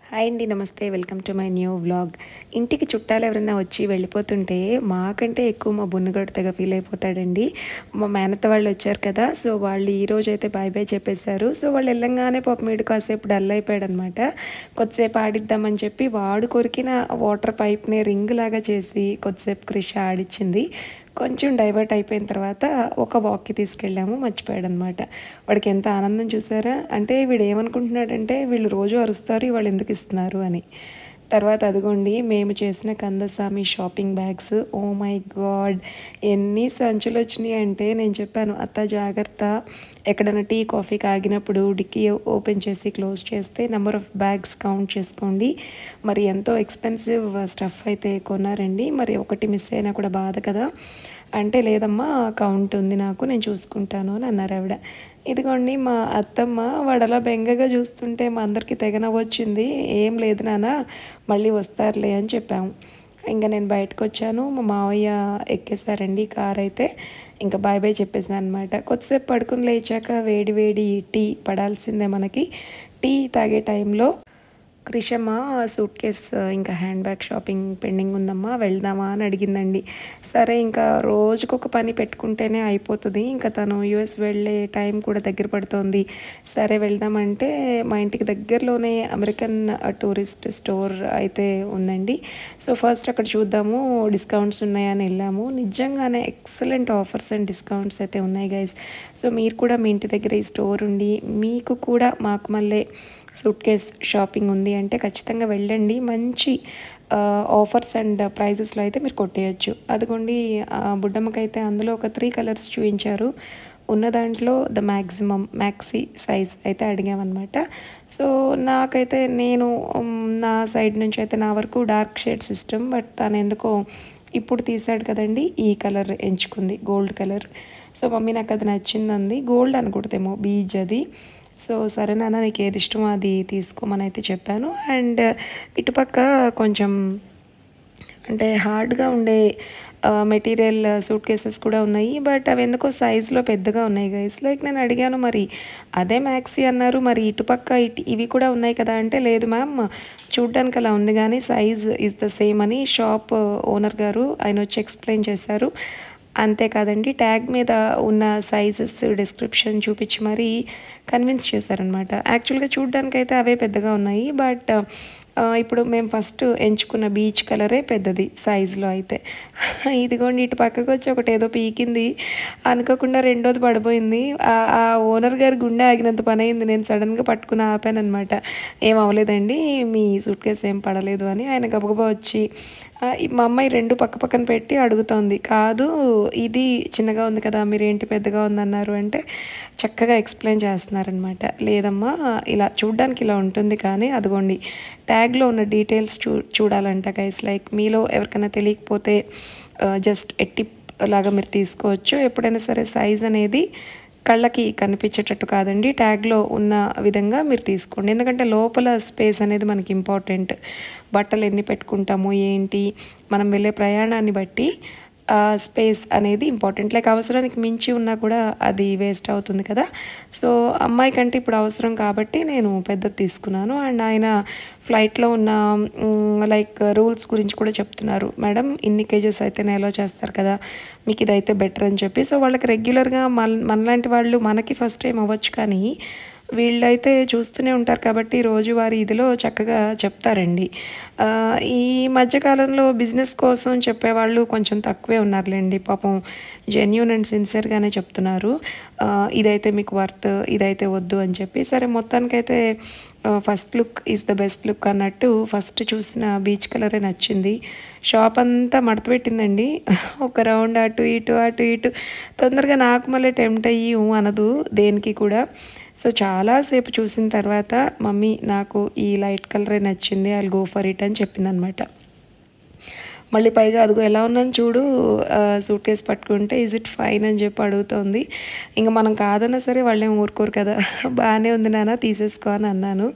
Hi అండి, నమస్తే. Welcome to my new vlog. ఇంటికి చుట్టాలు ఎవరైనా వచ్చి వెళ్ళిపోతుంటే మాకంటే ఎక్కువ మా బున్నగాడు తెగ ఫీల్ అయిపోతాడండి. మా మేనత్త వాళ్ళు వచ్చారు కదా, సో వాళ్ళు ఈరోజు అయితే బాయ్ బాయ్ చెప్పేశారు. సో వాళ్ళు వెళ్ళంగానే పాపం వీడు కాసేపు డల్ అయిపోయాడు అనమాట. కొద్దిసేపు ఆడిద్దామని చెప్పి వాడు కొరికిన వాటర్ పైప్ని రింగ్ లాగా చేసి కొద్దిసేపు క్రిష్ ఆడిచ్చింది. కొంచెం డైవర్ట్ అయిపోయిన తర్వాత ఒక వాక్కి తీసుకెళ్ళాము, మర్చిపోయాడు అనమాట. వాడికి ఎంత ఆనందం చూసారా. అంటే వీడు ఏమనుకుంటున్నాడంటే వీళ్ళు రోజు అరుస్తారు, వాళ్ళు ఎందుకు ఇస్తున్నారు అని. తర్వాత అదిగోండి మేము చేసిన Kandasamy shopping bags. Oh my God, ఎన్ని సంచులు వచ్చినాయి అంటే నేను చెప్పాను, అత్త జాగ్రత్త, ఎక్కడైనా టీ కాఫీకి ఆగినప్పుడు డిక్కీ ఓపెన్ చేసి క్లోజ్ చేస్తే నెంబర్ ఆఫ్ బ్యాగ్స్ కౌంట్ చేసుకోండి. మరి ఎంతో ఎక్స్పెన్సివ్ స్టఫ్ అయితే కొన్నారండి. మరి ఒకటి మిస్ అయినా కూడా బాధ కదా. అంటే లేదమ్మా, కౌంట్ ఉంది నాకు, నేను చూసుకుంటాను అని అన్నారు ఆవిడ. ఇదిగోండి మా అత్తమ్మ, వాడు అలా బెంగగా చూస్తుంటే మా అందరికీ తెగ నవ్వొచ్చింది. ఏం లేదు నాన్న, మళ్ళీ వస్తారులే అని చెప్పాము. ఇంకా నేను బయటకు వచ్చాను, మా మావయ్య ఎక్కేసారండి కార్ అయితే. ఇంకా బాయ్ బాయ్ చెప్పేసాను అనమాట. కొద్దిసేపు పడుకుని లేచాక వేడి వేడి టీ పడాల్సిందే మనకి. టీ తాగే టైంలో క్రిషమ్మ సూట్ కేస్ ఇంకా హ్యాండ్ బ్యాగ్ షాపింగ్ పెండింగ్ ఉందమ్మా, వెళ్దామా అని అడిగిందండి. సరే, ఇంకా రోజుకొక పని పెట్టుకుంటేనే అయిపోతుంది, ఇంకా తను యూఎస్ వెళ్ళే టైం కూడా దగ్గర పడుతోంది. సరే వెళ్దామంటే మా ఇంటికి దగ్గరలోనే అమెరికన్ టూరిస్ట్ స్టోర్ అయితే ఉందండి. సో ఫస్ట్ అక్కడ చూద్దాము, డిస్కౌంట్స్ ఉన్నాయని వెళ్ళాము. నిజంగానే ఎక్సలెంట్ ఆఫర్స్ అండ్ డిస్కౌంట్స్ అయితే ఉన్నాయి గైస్. సో మీరు కూడా మీ ఇంటి దగ్గర ఈ స్టోర్ ఉండి మీకు కూడా మాకు మళ్ళీ సూట్ కేస్ షాపింగ్ ఉంది అంటే ఖచ్చితంగా వెళ్ళండి. మంచి ఆఫర్స్ అండ్ ప్రైజెస్లో అయితే మీరు కొట్టేయచ్చు. అదిగోండి బుడ్డమ్మకైతే అందులో ఒక 3 కలర్స్ చూపించారు. ఉన్న దాంట్లో ద మ్యాక్సీ సైజ్ అయితే అడిగామన్నమాట. సో నాకైతే నేను నా సైడ్ నుంచి అయితే నా వరకు డార్క్ షేడ్స్ ఇష్టం, బట్ తను ఎందుకో ఇప్పుడు తీసాడు కదండి ఈ కలర్ ఎంచుకుంది, గోల్డ్ కలర్. సో మమ్మీ నాకు అది నచ్చిందంది, గోల్డ్ అనుకుంటేమో బీజ్ అది. సో సరే నాన్న, నీకు ఏది ఇష్టమో అది తీసుకోమని అయితే చెప్పాను. అండ్ ఇటుపక్క కొంచెం అంటే హార్డ్గా ఉండే మెటీరియల్ సూట్ కేసెస్ కూడా ఉన్నాయి, బట్ అవి ఎందుకో సైజులో పెద్దగా ఉన్నాయి గైస్. లైక్ నేను అడిగాను, మరి అదే మ్యాక్సీ అన్నారు, మరి ఇటుపక్క ఇవి కూడా ఉన్నాయి కదా అంటే, లేదు మ్యామ్, చూడ్డానికి అలా ఉంది కానీ సైజ్ ఈజ్ ద సేమ్ అని షాప్ ఓనర్ గారు ఆయన వచ్చి ఎక్స్ప్లెయిన్ చేశారు. అంతేకాదండి, ట్యాగ్ మీద ఉన్న సైజెస్ డిస్క్రిప్షన్ చూపించి మరీ కన్విన్స్ చేశారనమాట. యాక్చువల్గా చూడ్డానికి అయితే అవే పెద్దగా ఉన్నాయి, బట్ ఇప్పుడు మేము ఫస్ట్ ఎంచుకున్న బీచ్ కలరే పెద్దది సైజులో అయితే. ఇదిగోండి ఇటు పక్కకు వచ్చి ఒకటి ఏదో పీకింది, అనుకోకుండా రెండోది పడిపోయింది. ఆ ఓనర్ గారి గుండె ఆగినంత పని అయింది. నేను సడన్గా పట్టుకుని ఆపాను అనమాట. ఏం అవ్వలేదండి, మీ సూట్ కేసు ఏం పడలేదు అని. ఆయన గబగబా వచ్చి మా అమ్మాయి రెండు పక్క పక్కన పెట్టి అడుగుతోంది, కాదు ఇది చిన్నగా ఉంది కదా, మీరేంటి పెద్దగా ఉందన్నారు అంటే చక్కగా ఎక్స్ప్లెయిన్ చేస్తున్నారనమాట. లేదమ్మా, ఇలా చూడ్డానికి ఇలా ఉంటుంది కానీ అదిగోండి ట్యాగ్లో ఉన్న డీటెయిల్స్ చూడాలంట గైస్. లైక్ మీలో ఎవరికైనా తెలియకపోతే జస్ట్ టిప్ లాగా మీరు తీసుకోవచ్చు. ఎప్పుడైనా సరే సైజ్ అనేది కళ్ళకి కనిపించేటట్టు కాదండి, ట్యాగ్లో ఉన్న విధంగా మీరు తీసుకోండి. ఎందుకంటే లోపల స్పేస్ అనేది మనకి ఇంపార్టెంట్. బట్టలు ఎన్ని పెట్టుకుంటాము ఏంటి, మనం వెళ్ళే ప్రయాణాన్ని బట్టి స్పేస్ అనేది ఇంపార్టెంట్. లైక్ అవసరానికి మించి ఉన్నా కూడా అది వేస్ట్ అవుతుంది కదా. సో అమ్మాయి కంటే ఇప్పుడు అవసరం కాబట్టి నేను పెద్దది తీసుకున్నాను. అండ్ ఆయన ఫ్లైట్లో ఉన్న లైక్ రూల్స్ గురించి కూడా చెప్తున్నారు. మేడం, ఇన్ని కేజెస్ అయితే నేలో చేస్తారు కదా, మీకు ఇదైతే బెటర్ అని చెప్పి. సో వాళ్ళకి రెగ్యులర్గా మనలాంటి వాళ్ళు మనకి ఫస్ట్ టైం అవ్వచ్చు, కానీ వీళ్ళైతే చూస్తూనే ఉంటారు కాబట్టి రోజువారీ ఇదిలో చక్కగా చెప్తారండి. ఈ మధ్యకాలంలో బిజినెస్ కోసం చెప్పేవాళ్ళు కొంచెం తక్కువే ఉన్నారులేండి. పాపం జెన్యూన్ అండ్ సిన్సియర్గానే చెప్తున్నారు, ఇదైతే మీకు వర్త్, ఇదైతే వద్దు అని చెప్పి. సరే మొత్తానికైతే first look is the best look అన్నట్టు ఫస్ట్ చూసిన బీచ్ కలరే నచ్చింది. షాప్ అంతా మడత పెట్టిందండి, ఒక రౌండ్ అటు ఇటు. తొందరగా నాకు మళ్ళీ టెంప్ట్ అయ్యి అనదు దేనికి కూడా. సో చాలాసేపు చూసిన తర్వాత మమ్మీ నాకు ఈ లైట్ కలరే నచ్చింది, I will go for it అని చెప్పిందనమాట. మళ్ళీ పైగా అదిగో ఎలా ఉన్నాను చూడు, సూట్ కేసు పట్టుకుంటే ఈజ్ ఇట్ ఫైన్ అని చెప్పి అడుగుతోంది. ఇంకా మనం కాదన్నా సరే వాళ్ళేం ఊరుకోరు కదా. బాగానే ఉంది నాన్న, తీసేసుకో అని అన్నాను.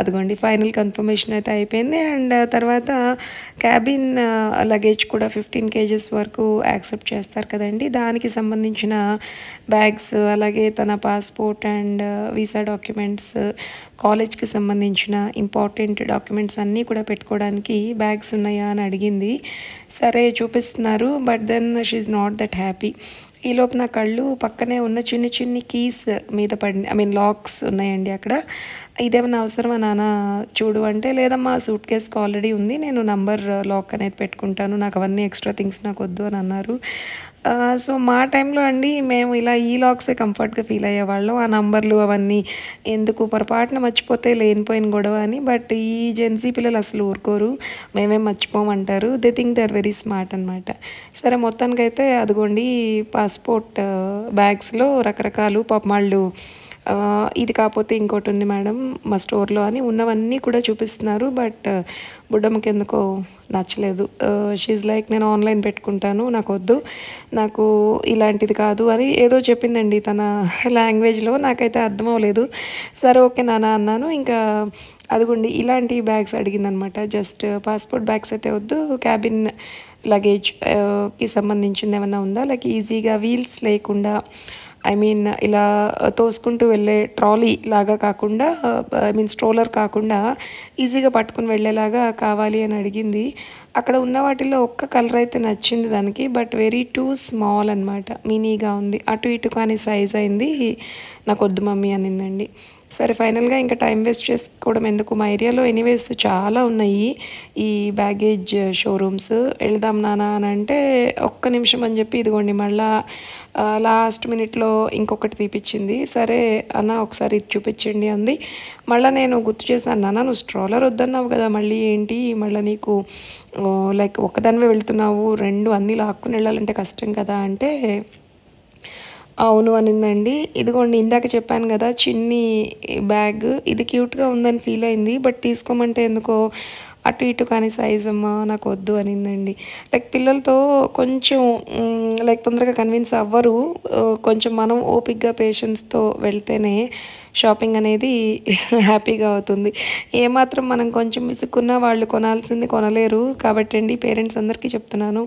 అదిగోండి ఫైనల్ కన్ఫర్మేషన్ అయితే అయిపోయింది. అండ్ తర్వాత క్యాబిన్ లగేజ్ కూడా 15 kgs వరకు యాక్సెప్ట్ చేస్తారు కదండి, దానికి సంబంధించిన బ్యాగ్స్, అలాగే తన పాస్పోర్ట్ అండ్ వీసా డాక్యుమెంట్స్, కాలేజ్కి సంబంధించిన ఇంపార్టెంట్ డాక్యుమెంట్స్ అన్నీ కూడా పెట్టుకోవడానికి బ్యాగ్స్ ఉన్నాయా అని అడిగింది. సరే చూపిస్తున్నారు, but then she not that happy. ఈలోపు నా కళ్ళు పక్కనే ఉన్న చిన్ని చిన్ని కీస్ మీద పడింది, ఐ మీన్ లాక్స్ ఉన్నాయండి అక్కడ. ఇదేమన్నా అవసరమా నాన్న చూడు అంటే, లేదమ్మా సూట్ కేస్కి ఆల్రెడీ ఉంది, నేను నంబర్ లాక్ అనేది పెట్టుకుంటాను, నాకు అవన్నీ ఎక్స్ట్రా థింగ్స్ నాకు వద్దు అని అన్నారు. సో మా టైంలో అండి మేము ఇలా ఈ లాక్సే కంఫర్ట్గా ఫీల్ అయ్యేవాళ్ళం. ఆ నంబర్లు అవన్నీ ఎందుకు, పొరపాటున మర్చిపోతే లేనిపోయిన గొడవ అని. బట్ ఈ జెన్సీ పిల్లలు అసలు ఊరుకోరు, మేమేం మర్చిపోమంటారు. They think they are very smart అనమాట. సరే మొత్తానికైతే అదిగోండి పాస్పోర్ట్ బ్యాగ్స్లో రకరకాలు పాపం వాళ్ళు ఇది కాకపోతే ఇంకోటి ఉంది మేడం మా స్టోర్లో అని ఉన్నవన్నీ కూడా చూపిస్తున్నారు. బట్ బుడ్డమ్మకి ఎందుకో నచ్చలేదు. షీజ్ లైక్ నేను ఆన్లైన్ పెట్టుకుంటాను, నాకు వద్దు, నాకు ఇలాంటిది కాదు అని ఏదో చెప్పిందండి తన లాంగ్వేజ్లో, నాకైతే అర్థం అవ్వలేదు. సరే ఓకే నాన్న అన్నాను. ఇంకా అదిగోండి ఇలాంటి బ్యాగ్స్ అడిగిందనమాట. జస్ట్ పాస్పోర్ట్ బ్యాగ్స్ అయితే వద్దు, క్యాబిన్ లగేజ్కి సంబంధించింది ఏమన్నా ఉందా, లైక్ ఈజీగా వీల్స్ లేకుండా, ఐ మీన్ ఇలా తోసుకుంటూ వెళ్ళే ట్రాలీ లాగా కాకుండా, ఐ మీన్ స్ట్రోలర్ కాకుండా ఈజీగా పట్టుకుని వెళ్ళేలాగా కావాలి అని అడిగింది. అక్కడ ఉన్న వాటిల్లో ఒక్క కలర్ అయితే నచ్చింది దానికి, బట్ వెరీ టూ స్మాల్ అనమాట, మినీగా ఉంది, అటు ఇటు కానీ సైజ్ అయింది. నాకు వద్దు మమ్మీ అనిందండి. సరే ఫైనల్గా ఇంకా టైం వేస్ట్ చేసుకోవడం ఎందుకు, మా ఏరియాలో ఎనీవేస్ చాలా ఉన్నాయి ఈ బ్యాగేజ్ షోరూమ్స్, వెళ్దాం నాన్న అని అంటే ఒక్క నిమిషం అని చెప్పి ఇదిగోండి మళ్ళా లాస్ట్ మినిట్లో ఇంకొకటి తీపిచ్చింది. సరే అన్న ఒకసారి ఇది చూపించండి అంది. మళ్ళీ నేను గుర్తు చేశాను, నాన్న నువ్వు స్ట్రోలర్ వద్దన్నావు కదా, మళ్ళీ ఏంటి మళ్ళీ నీకు లైక్ ఒక్కదానివే వెళ్తున్నావు, రెండు అన్నీ లాక్కుని వెళ్ళాలంటే కష్టం కదా అంటే, అవును అనిందండి. ఇదిగోండి ఇందాక చెప్పాను కదా చిన్ని బ్యాగ్, ఇది క్యూట్గా ఉందని ఫీల్ అయింది, బట్ తీసుకోమంటే ఎందుకో అటు ఇటు కానీ సైజ్ అమ్మా నాకు వద్దు అనిందండి. లైక్ పిల్లలతో కొంచెం లైక్ తొందరగా కన్విన్స్ అవ్వరు, కొంచెం మనం ఓపిక్గా పేషెన్స్తో వెళ్తేనే షాపింగ్ అనేది హ్యాపీగా అవుతుంది. ఏమాత్రం మనం కొంచెం విసుక్కున్నా వాళ్ళు కొనాల్సింది కొనలేరు. కాబట్టి అండి పేరెంట్స్ అందరికీ చెప్తున్నాను,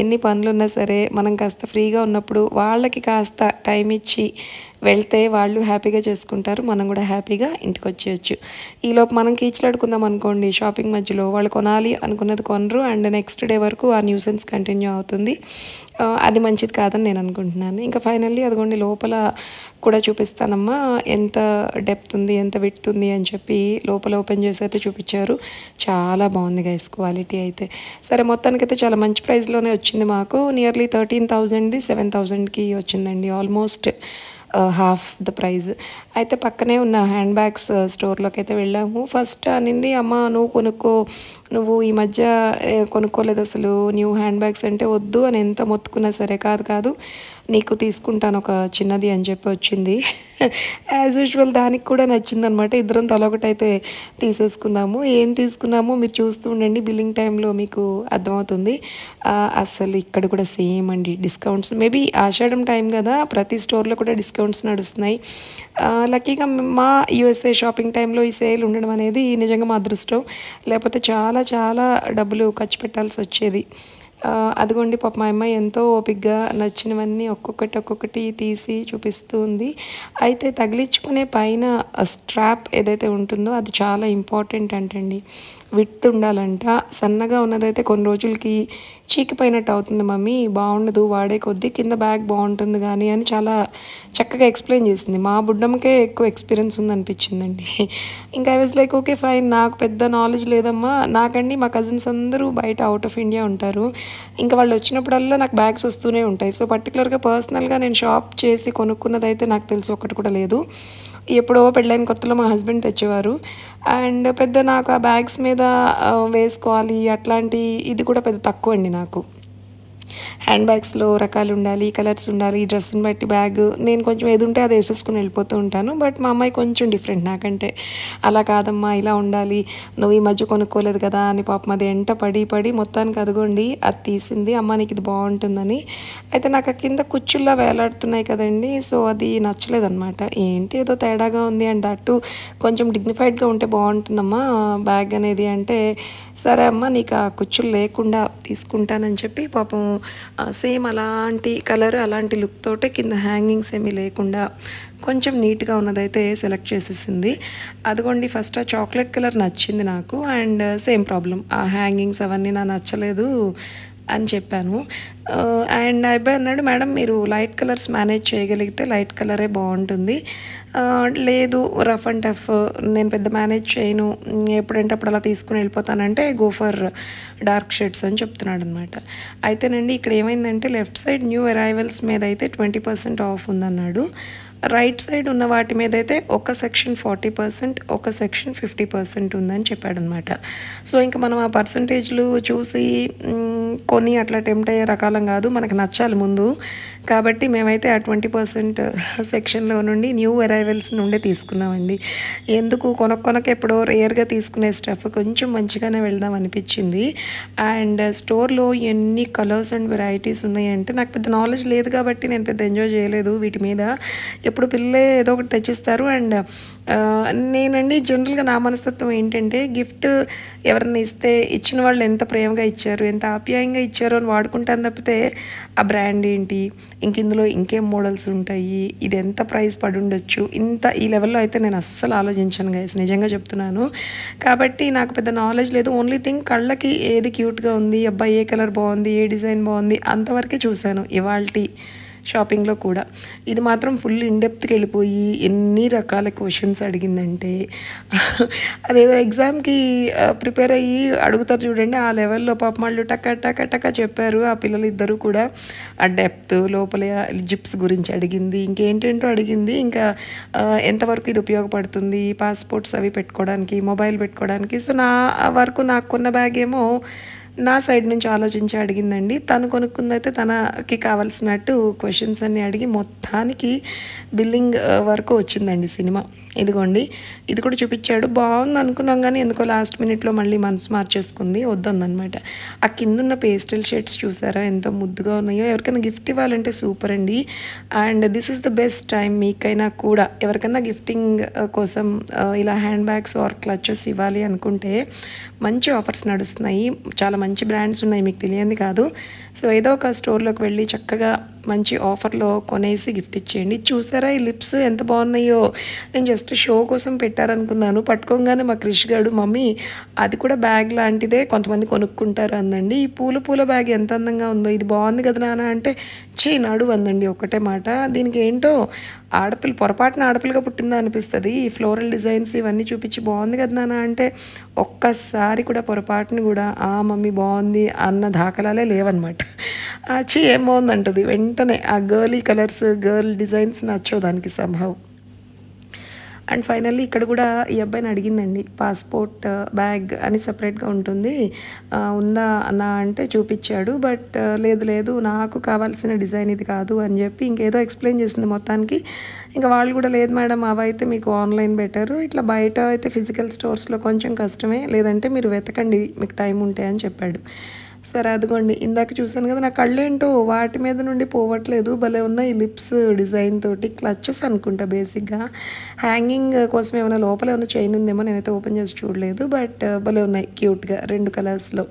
ఎన్ని పనులున్నా సరే మనం కాస్త ఫ్రీగా ఉన్నప్పుడు వాళ్ళకి కాస్త టైం ఇచ్చి వెళ్తే వాళ్ళు హ్యాపీగా చేసుకుంటారు, మనం కూడా హ్యాపీగా ఇంటికి వచ్చేయచ్చు. ఈలోపు మనం కీచులాడుకున్నాం అనుకోండి షాపింగ్ మధ్యలో, వాళ్ళు కొనాలి అనుకున్నది కొనరు అండ్ నెక్స్ట్ డే వరకు ఆ న్యూసెన్స్ కంటిన్యూ అవుతుంది. అది మంచిది కాదని నేను అనుకుంటున్నాను. ఇంకా ఫైనల్లీ అదిగోండి లోపల కూడా చూపిస్తానమ్మా ఎంత డెప్త్ ఉంది ఎంత విడ్త్ ఉంది అని చెప్పి లోపల ఓపెన్ చేసి అయితే చూపించారు. చాలా బాగుంది గైస్ క్వాలిటీ అయితే. సరే మొత్తానికైతే చాలా మంచి ప్రైస్లోనే వచ్చింది మాకు, నియర్లీ 13,000ది 7,000కి వచ్చిందండి, ఆల్మోస్ట్ హాఫ్ ద ప్రైజ్. అయితే పక్కనే ఉన్న హ్యాండ్ బ్యాగ్స్ స్టోర్లోకి అయితే వెళ్ళాము. ఫస్ట్ అనింది అమ్మ నువ్వు కొనుక్కో, నువ్వు ఈ మధ్య కొనుక్కోలేదు అసలు, న్యూ హ్యాండ్ బ్యాగ్స్ అంటే వద్దు అని ఎంత మొత్తుకున్నా సరే, కాదు నీకు తీసుకుంటాను ఒక చిన్నది అని చెప్పి వచ్చింది. యాజ్ యూజువల్ దానికి కూడా నచ్చిందనమాట. ఇద్దరం తలొకటైతే తీసేసుకున్నాము. ఏం తీసుకున్నామో మీరు చూస్తూ ఉండండి, బిల్లింగ్ టైంలో మీకు అర్థమవుతుంది. అసలు ఇక్కడ కూడా సేమ్ అండి డిస్కౌంట్స్, మేబీ ఆషాఢం టైం కదా ప్రతి స్టోర్లో కూడా డిస్కౌంట్స్ నడుస్తున్నాయి. లక్కీగా మా యూఎస్ఏ షాపింగ్ టైంలో ఈ సేల్ ఉండడం అనేది నిజంగా మా అదృష్టం, లేకపోతే చాలా చాలా డబ్బులు ఖర్చు పెట్టాల్సి వచ్చేది. అదిగోండి పాప మా అమ్మాయి ఎంతో ఓపికగా నచ్చినవన్నీ ఒక్కొక్కటి తీసి చూపిస్తూ ఉంది. అయితే తగిలించుకునే పైన స్ట్రాప్ ఏదైతే ఉంటుందో అది చాలా ఇంపార్టెంట్ అంటండి, విడ్త్ ఉండాలంట. సన్నగా ఉన్నదైతే కొన్ని రోజులకి చీకిపోయినట్టు అవుతుంది మమ్మీ, బాగుండదు వాడే కొద్దీ, కింద బ్యాగ్ బాగుంటుంది కానీ అని చాలా చక్కగా ఎక్స్ప్లెయిన్ చేసింది. మా బుడ్డమ్మకే ఎక్కువ ఎక్స్పీరియన్స్ ఉందనిపించిందండి. ఇంకా I was like okay fine, నాకు పెద్ద నాలెడ్జ్ లేదమ్మా, నాకండి మా కజిన్స్ అందరూ బయట అవుట్ ఆఫ్ ఇండియా ఉంటారు, ఇంకా వాళ్ళు వచ్చినప్పుడల్లా నాకు బ్యాగ్స్ వస్తూనే ఉంటాయి. సో పర్టికులర్గా పర్సనల్గా నేను షాప్ చేసి కొనుక్కున్నది అయితే నాకు తెలిసి ఒకటి కూడా లేదు. ఎప్పుడో పెళ్ళైన కొత్తలో మా హస్బెండ్ తెచ్చేవారు. అండ్ పెద్ద నాకు ఆ బ్యాగ్స్ మీద వేసుకోవాలి అట్లాంటి ఇది కూడా పెద్ద తక్కువ అండి నాకు. హ్యాండ్ బ్యాగ్స్లో రకాలు ఉండాలి, కలర్స్ ఉండాలి, డ్రెస్ని బట్టి బ్యాగ్ నేను కొంచెం ఏది ఉంటే అది వేసేసుకుని వెళ్ళిపోతూ ఉంటాను. బట్ మా అమ్మాయి కొంచెం డిఫరెంట్ నాకంటే, అలా కాదమ్మా ఇలా ఉండాలి, నువ్వు ఈ మధ్య కొనుక్కోలేదు కదా అని పాపం అది ఎంట పడి మొత్తానికి అదిగోండి అది తీసింది, అమ్మ నీకు ఇది బాగుంటుందని. అయితే నాకు ఆ కింద కుచ్చుల్లా వేలాడుతున్నాయి కదండి, సో అది నచ్చలేదన్నమాట. ఏంటి ఏదో తేడాగా ఉంది అండ్ దట్టు కొంచెం డిగ్నిఫైడ్గా ఉంటే బాగుంటుందమ్మా బ్యాగ్ అనేది అంటే, సరే అమ్మ నీకు ఆ కుచ్చులు లేకుండా తీసుకుంటానని చెప్పి పాపం సేమ్ అలాంటి కలర్ అలాంటి లుక్ తోటే కింద హ్యాంగింగ్స్ ఏమీ లేకుండా కొంచెం నీట్గా ఉన్నదైతే సెలెక్ట్ చేసేసింది. అదిగోండి ఫస్ట్ ఆ చాక్లెట్ కలర్ నచ్చింది నాకు. అండ్ సేమ్ ప్రాబ్లం, ఆ హ్యాంగింగ్స్ అవన్నీ నాకు నచ్చలేదు అని చెప్పాను. అండ్ ఆ అబ్బాయి అన్నాడు, మేడం మీరు లైట్ కలర్స్ మేనేజ్ చేయగలిగితే లైట్ కలరే బాగుంటుంది, లేదు రఫ్ అండ్ టఫ్ నేను పెద్ద మేనేజ్ చేయను, ఎప్పుడంటే అప్పుడు అలా తీసుకుని వెళ్ళిపోతానంటే గో ఫర్ డార్క్ షేడ్స్ అని చెప్తున్నాడు అనమాట. అయితేనండి ఇక్కడ ఏమైందంటే లెఫ్ట్ సైడ్ న్యూ అరైవల్స్ మీద అయితే 20% ఆఫ్ ఉందన్నాడు. రైట్ సైడ్ ఉన్న వాటి మీద అయితే ఒక సెక్షన్ 40%, ఒక సెక్షన్ 50% ఉందని చెప్పాడనమాట. సో ఇంకా మనం ఆ పర్సంటేజ్లు చూసి కొన్ని అట్లా టెంప్ట్ అయ్యే రకాలం కాదు, మనకు నచ్చాలి ముందు. కాబట్టి మేమైతే ఆ 20% సెక్షన్లో నుండి న్యూ అరైవల్స్ నుండే తీసుకున్నామండి. ఎందుకు కొనక ఎప్పుడో రేర్గా తీసుకునే స్టఫ్ కొంచెం మంచిగానే వెళ్దాం అనిపించింది. అండ్ స్టోర్లో ఎన్ని కలర్స్ అండ్ వెరైటీస్ ఉన్నాయంటే నాకు పెద్ద నాలెడ్జ్ లేదు కాబట్టి నేను పెద్ద ఎంజాయ్ చేయలేదు వీటి మీద. ఎప్పుడు పిల్లలే ఏదో ఒకటి తెచ్చిస్తారు. అండ్ నేనండి జనరల్గా నా మనస్తత్వం ఏంటంటే గిఫ్ట్ ఎవరన్నా ఇస్తే ఇచ్చిన వాళ్ళు ఎంత ప్రేమగా ఇచ్చారు, ఎంత ఆప్యాయంగా ఇచ్చారు అని వాడుకుంటాను తప్పితే ఆ బ్రాండ్ ఏంటి, ఇందులో ఇంకేం మోడల్స్ ఉంటాయి, ఇది ఎంత ప్రైస్ పడి ఉండొచ్చు, ఇంత ఈ లెవెల్లో అయితే నేను అస్సలు ఆలోచించాను గైస్, నిజంగా చెప్తున్నాను. కాబట్టి నాకు పెద్ద నాలెడ్జ్ లేదు. ఓన్లీ థింగ్ కళ్ళకి ఏది క్యూట్గా ఉంది, అబ్బాయి ఏ కలర్ బాగుంది, ఏ డిజైన్ బాగుంది అంతవరకే చూశాను ఇవాల్టి షాపింగ్లో కూడా. ఇది మాత్రం ఫుల్ ఇన్డెప్త్కి వెళ్ళిపోయి ఎన్ని రకాల క్వశ్చన్స్ అడిగిందంటే అదేదో ఎగ్జామ్కి ప్రిపేర్ అయ్యి అడుగుతారు చూడండి, ఆ లెవెల్లో పాప వాళ్ళు టక చెప్పారు ఆ పిల్లలు ఇద్దరు కూడా. ఆ డెప్త్ లోపల జిప్స్ గురించి అడిగింది, ఇంకేంటేంటో అడిగింది. ఇంకా ఎంతవరకు ఇది ఉపయోగపడుతుంది, పాస్పోర్ట్స్ అవి పెట్టుకోవడానికి, మొబైల్ పెట్టుకోవడానికి. సో నా వరకు నాకు కొన్న బ్యాగ్ ఏమో నా సైడ్ నుంచి ఆలోచించి అడిగిందండి. తను కొనుక్కుందైతే తనకి కావాల్సినట్టు క్వశ్చన్స్ అన్నీ అడిగి మొత్తానికి బిల్లింగ్ వరకు వచ్చిందండి సినిమా. ఇదిగోండి ఇది కూడా చూపించాడు, బాగుంది అనుకున్నాం కానీ ఎందుకో లాస్ట్ మినిట్లో మళ్ళీ మనసు మార్చేసుకుంది, వద్దందనమాట. ఆ కిందున్న పేస్టల్ షేడ్స్ చూసారా ఎంత ముద్దుగా ఉన్నాయో. ఎవరికైనా గిఫ్ట్ ఇవ్వాలంటే సూపర్ అండి. And this is the best time మీకైనా కూడా ఎవరికైనా గిఫ్టింగ్ కోసం ఇలా హ్యాండ్ బ్యాగ్స్ ఆర్ క్లచెస్ ఇవ్వాలి అనుకుంటే మంచి ఆఫర్స్ నడుస్తున్నాయి, చాలా మంచి బ్రాండ్స్ ఉన్నాయి, మీకు తెలియంది కాదు. సో ఏదో ఒక స్టోర్లోకి వెళ్ళి చక్కగా మంచి ఆఫర్లో కొనేసి గిఫ్ట్ ఇచ్చేయండి. చూసారా ఈ లిప్స్ ఎంత బాగున్నాయో, నేను జస్ట్ షో కోసం పెట్టారనుకున్నాను. పట్టుకోగానే మా క్రిష్ గారు మమ్మీ అది కూడా బ్యాగ్ లాంటిదే కొంతమంది కొనుక్కుంటారు అందండి, ఈ పూల బ్యాగ్ ఎంత అందంగా ఉందో, ఇది బాగుంది కదా నాన్న అంటే నాడు అందండి ఒక్కటే మాట. దీనికి ఏంటో పొరపాటున ఆడపిల్లగా పుట్టిందా అనిపిస్తుంది. ఈ ఫ్లోరల్ డిజైన్స్ ఇవన్నీ చూపించి బాగుంది కదా నాన్న అంటే ఒక్కసారి కూడా పొరపాటుని కూడా ఆ మమ్మీ బాగుంది అన్న దాఖలాలే లేవన్నమాట. ఏం బాగుందంటది వెంటనే. ఆ గర్లీ కలర్స్ గర్ల్ డిజైన్స్ నచ్చవు దానికి సంహవ్. అండ్ ఫైనల్లీ ఇక్కడ కూడా ఈ అబ్బాయిని అడిగిందండి, పాస్పోర్ట్ బ్యాగ్ అని సపరేట్గా ఉంటుంది ఉందా అన్న అంటే చూపించాడు. బట్ లేదు నాకు కావాల్సిన డిజైన్ ఇది కాదు అని చెప్పి ఇంకేదో ఎక్స్ప్లెయిన్ చేసింది మొత్తానికి. ఇంకా వాళ్ళు కూడా లేదు మేడం అవైతే మీకు ఆన్లైన్ బెటరు, ఇట్లా బయట అయితే ఫిజికల్ స్టోర్స్లో కొంచెం కష్టమే, లేదంటే మీరు వెతకండి మీకు టైం ఉంటే అని చెప్పాడు. సరే అదిగోండి ఇందాక చూసాను కదా, నా కళ్ళేంటో వాటి మీద నుండి పోవట్లేదు, భలే ఉన్నాయి ఈ లిప్స్ డిజైన్ తోటి. క్లచెస్ అనుకుంటా బేసిక్గా, హ్యాంగింగ్ కోసం ఏమైనా లోపల ఏమైనా చైన్ ఉందేమో, నేనైతే ఓపెన్ చేసి చూడలేదు. బట్ భలే ఉన్నాయి క్యూట్గా 2 కలర్స్లో.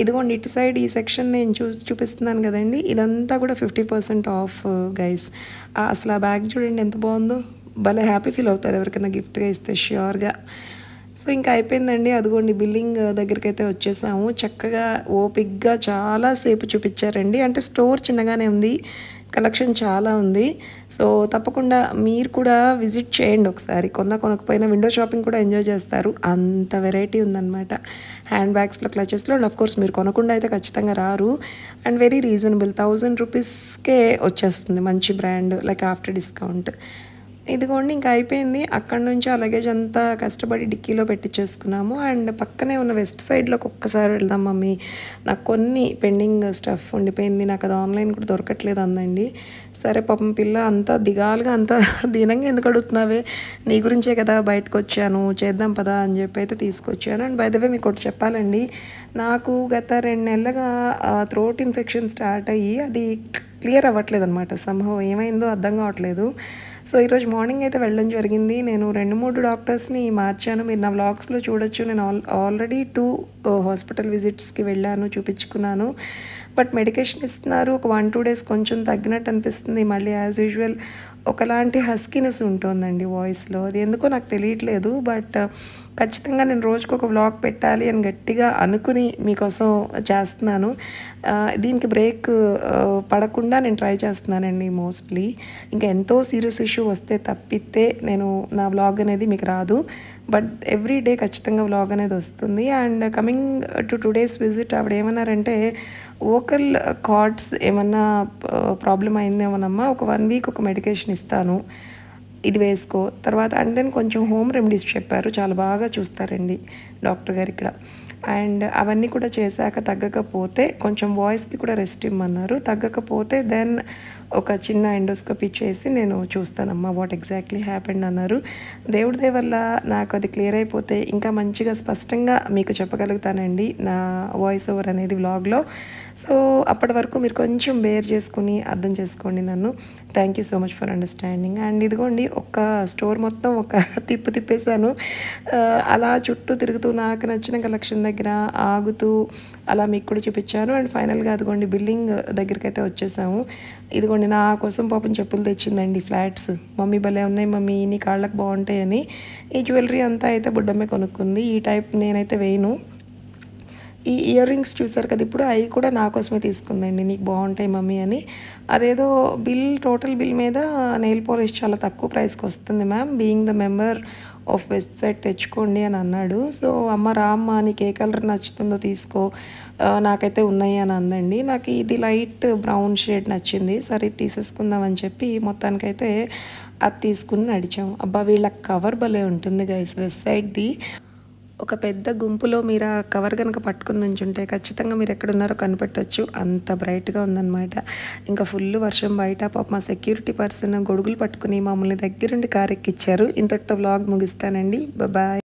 ఇదిగోండి ఇటు సైడ్ ఈ సెక్షన్ నేను చూపిస్తున్నాను కదండి, ఇదంతా కూడా 50% ఆఫ్ గైస్. అసలు ఆ బ్యాగ్ చూడండి ఎంత బాగుందో, భలే హ్యాపీ ఫీల్ అవుతారు ఎవరికైనా గిఫ్ట్గా ఇస్తే ష్యూర్గా. సో ఇంకా అయిపోయిందండి, అదిగోండి బిల్లింగ్ దగ్గరికి అయితే వచ్చేసాము. చక్కగా ఓపిక్గా చాలాసేపు చూపించారండి. అంటే స్టోర్ చిన్నగానే ఉంది, కలెక్షన్ చాలా ఉంది. సో తప్పకుండా మీరు కూడా విజిట్ చేయండి ఒకసారి, కొనకపోయినా విండో షాపింగ్ కూడా ఎంజాయ్ చేస్తారు, అంత వెరైటీ ఉందన్నమాట హ్యాండ్ బ్యాగ్స్లో క్లచెస్లో. అండ్ ఆఫ్ కోర్స్ మీరు కొనకుండా అయితే ఖచ్చితంగా రారు. అండ్ వెరీ రీజనబుల్, 1000 రూపీస్కే వచ్చేస్తుంది మంచి బ్రాండ్ లైక్ ఆఫ్టర్ డిస్కౌంట్. ఇదిగోండి ఇంకా అయిపోయింది. అక్కడ నుంచి ఆ లగేజ్ అంతా కష్టపడి డిక్కీలో పెట్టించేసుకున్నాము. అండ్ పక్కనే ఉన్న వెస్ట్ సైడ్లోకి ఒక్కసారి వెళ్దాం మమ్మీ, నాకు కొన్ని పెండింగ్ స్టఫ్ ఉండిపోయింది, నాకు అది ఆన్లైన్ కూడా దొరకట్లేదు అందండి. సరే పాపం పిల్ల అంతా దిగాలుగా అంత దీనంగా ఎందుకు అడుగుతున్నావే, నీ గురించే కదా బయటకు వచ్చాను, చేద్దాం పదా అని చెప్పి అయితే తీసుకొచ్చాను. అండ్ బై ద వే మీకు ఒకటి చెప్పాలండి, నాకు గత 2 నెలలుగా థ్రోట్ ఇన్ఫెక్షన్ స్టార్ట్ అయ్యి అది క్లియర్ అవ్వట్లేదు అనమాట. సంభవం ఏమైందో అర్థం కావట్లేదు. సో ఈరోజు మార్నింగ్ అయితే వెళ్ళడం జరిగింది. నేను 2-3 డాక్టర్స్ని మార్చాను, మీరు నా వ్లాగ్స్లో చూడొచ్చు. నేను ఆల్రెడీ 2 హాస్పిటల్ విజిట్స్కి వెళ్ళాను, చూపించుకున్నాను. బట్ మెడికేషన్ ఇస్తున్నారు, ఒక 1-2 డేస్ కొంచెం తగ్గినట్టు అనిపిస్తుంది. మళ్ళీ యాజ్ యూజువల్ ఒకలాంటి హస్కీనెస్ ఉంటుందండి వాయిస్లో. అది ఎందుకో నాకు తెలియట్లేదు. బట్ ఖచ్చితంగా నేను రోజుకొక వ్లాగ్ పెట్టాలి అని గట్టిగా అనుకుని మీకోసం చేస్తున్నాను. దీనికి బ్రేక్ పడకుండా నేను ట్రై చేస్తున్నానండి మోస్ట్లీ. ఇంకా ఎంతో సీరియస్ ఇష్యూ వస్తే తప్పితే నేను నా వ్లాగ్ అనేది మీకు రాదు. బట్ ఎవ్రీ డే ఖచ్చితంగా వ్లాగ్ అనేది వస్తుంది. And coming to today's visit ఆవిడ ఏమన్నారంటే వోకల్ కార్డ్స్ ఏమన్నా ప్రాబ్లం అయిందేమోనమ్మా, ఒక 1 వీక్ ఒక మెడికేషన్ ఇస్తాను, ఇది వేసుకో తర్వాత. అండ్ దెన్ కొంచెం హోమ్ రెమెడీస్ చెప్పారు, చాలా బాగా చూస్తారండి డాక్టర్ గారు ఇక్కడ. అండ్ అవన్నీ కూడా చేశాక తగ్గకపోతే కొంచెం వాయిస్కి కూడా రెస్ట్ ఇమ్మన్నారు. తగ్గకపోతే దెన్ ఒక చిన్న ఎండోస్కోపీ చేసి నేను చూస్తానమ్మా వాట్ ఎగ్జాక్ట్లీ హ్యాపెండ్ అన్నారు. దేవుడి దయ వల్ల నాకు అది క్లియర్ అయిపోతే ఇంకా మంచిగా స్పష్టంగా మీకు చెప్పగలుగుతానండి నా వాయిస్ ఓవర్ అనేది వ్లాగ్లో. సో అప్పటి వరకు మీరు కొంచెం బేర్ చేసుకుని అర్థం చేసుకోండి నన్ను. Thank you so much for understanding. And ఇదిగోండి ఒక్క స్టోర్ మొత్తం ఒక తిప్పేశాను. అలా చుట్టూ తిరుగుతూ నాకు నచ్చిన కలెక్షన్ దగ్గర ఆగుతూ అలా మీకు కూడా చూపించాను. అండ్ ఫైనల్గా అదిగోండి బిల్లింగ్ దగ్గరికి అయితే వచ్చేసాము. ఇదిగోండి నా కోసం పాపం చెప్పులు తెచ్చిందండి ఫ్లాట్స్. మమ్మీ భలే ఉన్నాయి మమ్మీ, నీ కాళ్ళకు బాగుంటాయని. ఈ జ్యువెలరీ అంతా అయితే బుడ్డమ్మే కొనుక్కుంది. ఈ టైప్ నేనైతే వేయను. ఈ ఇయర్ రింగ్స్ చూసారు కదా ఇప్పుడు, అవి కూడా నా కోసమే తీసుకుందండి, నీకు బాగుంటాయి మమ్మీ అని. అదేదో టోటల్ బిల్ మీద నెయిల్ పాలిష్ చాలా తక్కువ ప్రైస్కి వస్తుంది ma'am, being the member of west side తెచ్చుకోండి అని అన్నాడు. సో అమ్మ రామ్మ నీకు ఏ కలర్ నచ్చుతుందో తీసుకో, నాకైతే ఉన్నాయి అని అందండి. నాకు ఇది లైట్ బ్రౌన్ షేడ్ నచ్చింది, సరే తీసేసుకుందామని చెప్పి మొత్తానికైతే అది తీసుకుని నడిచాము. అబ్బా వీళ్ళ కవర్ భలే ఉంటుంది గైస్ వెస్ట్ సైడ్ది. ఒక పెద్ద గుంపులో మీరు ఆ కవర్ కనుక పట్టుకుని నుంచుంటే ఖచ్చితంగా మీరు ఎక్కడున్నారో కనిపెట్టవచ్చు, అంత బ్రైట్గా ఉందన్నమాట. ఇంకా ఫుల్ వర్షం బయట. పాప మా సెక్యూరిటీ పర్సన్ గొడుగులు పట్టుకుని మమ్మల్ని దగ్గరుండి కారు ఎక్కిచ్చారు. ఇంతటితో వ్లాగ్ ముగిస్తానండి. బాయ్.